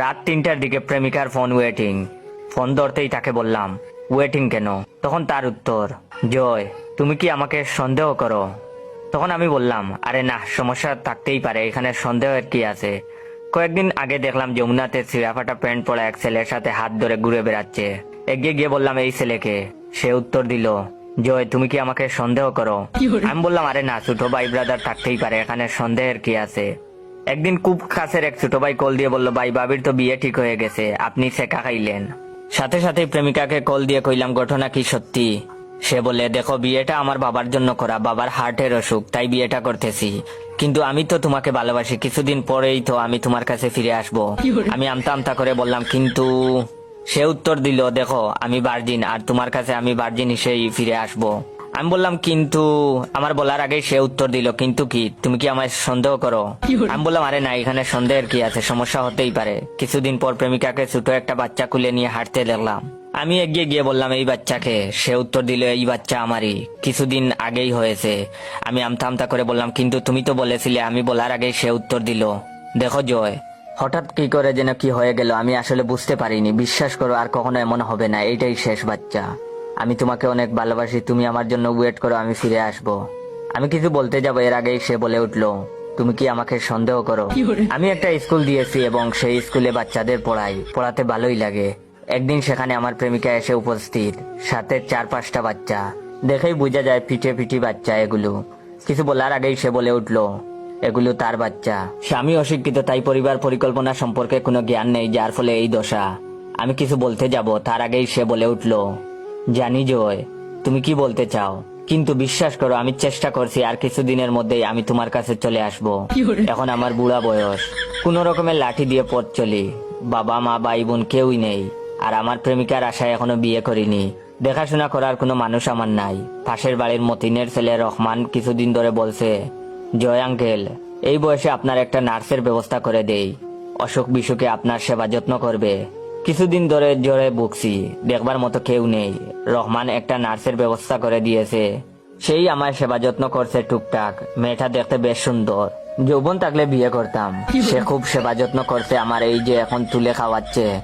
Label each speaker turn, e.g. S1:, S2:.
S1: রাত 3টার দিকে প্রেমিকার ফোন ওয়েটিং। ফোন ধরতেই তাকে বললাম, ওয়েটিং কেন? তখন তার উত্তর, জয় তুমি কি আমাকে সন্দেহ করো? তখন আমি বললাম, আরে না, সমস্যা থাকতেই পারে, এখানে সন্দেহের কি আছে? কয়েকদিন আগে দেখলাম যমুনাতে ছিঁড়াফাটা প্যান্ট পরা এক ছেলের সাথে হাত ধরে ঘুরে বেড়াচ্ছে। এগিয়ে গিয়ে বললাম, এই ছেলেকে? সে উত্তর দিল, জয় তুমি কি আমাকে সন্দেহ করো? আমি বললাম, আরে না, ছোট ভাই ব্রাদার থাকতেই পারে, এখানে সন্দেহের কি আছে? একদিন খুব কাছের এক ছোট ভাই কল দিয়ে বলল, ভাই ভাবির তো বিয়ে ঠিক হয়ে গেছে, আপনি শেখা খাইলেন। সাথে সাথে প্রেমিকাকে কল দিয়ে কইলাম, ঘটনা কি সত্যি? সে বলে, দেখো বিয়েটা আমার বাবার জন্য করা, বাবার হার্টের অসুখ, তাই বিয়েটা করতেছি। কিন্তু আমি তো তোমাকে ভালোবাসি, কিছুদিন পরেই তো আমি তোমার কাছে ফিরে আসব। আমি আমতা আমতা করে বললাম, কিন্তু? সে উত্তর দিল, দেখো আমি ভার্জিন, আর তোমার কাছে আমি ভার্জিন হিসেবেই ফিরে আসব। আমি বললাম, কিন্তু? আমার বলার আগেই সে উত্তর দিল, কিন্তু কি? তুমি কি আমায় সন্দেহ করো? আমি বললাম, আরে না, এখানে সন্দেহের কি আছে, সমস্যা হতেই পারে। কিছুদিন পর প্রেমিকাকে ছোট একটা বাচ্চা কুলে নিয়ে হাঁটতে দেখলাম। আমি এগিয়ে গিয়ে বললাম, এই বাচ্চাকে? সে উত্তর দিল, এই বাচ্চা আমারই, কিছুদিন আগেই হয়েছে। আমি আমতা আমতা করে বললাম, কিন্তু তুমি তো বলেছিলে। আমি বলার আগেই সে উত্তর দিল, দেখো জয়, হঠাৎ কি করে যেন কি হয়ে গেল আমি আসলে বুঝতে পারিনি। বিশ্বাস করো, আর কখনো এমন হবে না, এইটাই শেষ বাচ্চা। আমি তোমাকে অনেক ভালোবাসি, তুমি আমার জন্য ওয়েট করো, আমি ফিরে আসব। আমি কিছু বলতে যাব এর আগেই সে বলে উঠলো, তুমি কি আমাকে সন্দেহ করো? আমি একটা স্কুল দিয়েছি এবং সেই স্কুলে বাচ্চাদের পড়াই, পড়াতে ভালোই লাগে। একদিন সেখানে আমার প্রেমিকা এসে উপস্থিত, সাথে 4-5টা বাচ্চা। দেখেই বোঝা যায় পিঠে পিঠি বাচ্চা এগুলো। কিছু বলার আগেই সে বলে উঠলো, এগুলো তার বাচ্চা। স্বামী অশিক্ষিত, তাই পরিবার পরিকল্পনা সম্পর্কে কোনো জ্ঞান নেই, যার ফলে এই দশা। আমি কিছু বলতে যাব তার আগেই সে বলে উঠলো, জানি জয় তুমি কি বলতে চাও, কিন্তু বিশ্বাস করো আমি চেষ্টা করছি, আর কিছুদিনের মধ্যেই আমি তোমার কাছে চলে আসব। এখন আমার বুড়া বয়স, কোন রকমের লাঠি দিয়ে পথ চলি, বাবা মা ভাই বোন কেউই নেই, আর আমার প্রেমিকার আশায় এখনো বিয়ে করিনি। দেখাশোনা করার কোনো মানুষ আমার নাই। পাশের বাড়ির মতিনের ছেলে রহমান কিছুদিন ধরে বলছে, জয় আঙ্কেল, এই বয়সে আপনার একটা নার্সের ব্যবস্থা করে দেই, অসুখ বিসুখে আপনার সেবা যত্ন করবে। কিছুদিন ধরে জ্বরে ভুগছি, দেখবার মতো কেউ নেই। রহমান একটা নার্সের ব্যবস্থা করে দিয়েছে, সেই আমার সেবা যত্ন করছে টুকটাক। মেয়েটা দেখতে বেশ সুন্দর, যৌবন থাকলে বিয়ে করতাম। সে খুব সেবা যত্ন করছে আমার, এই যে এখন তুলে খাওয়াচ্ছে,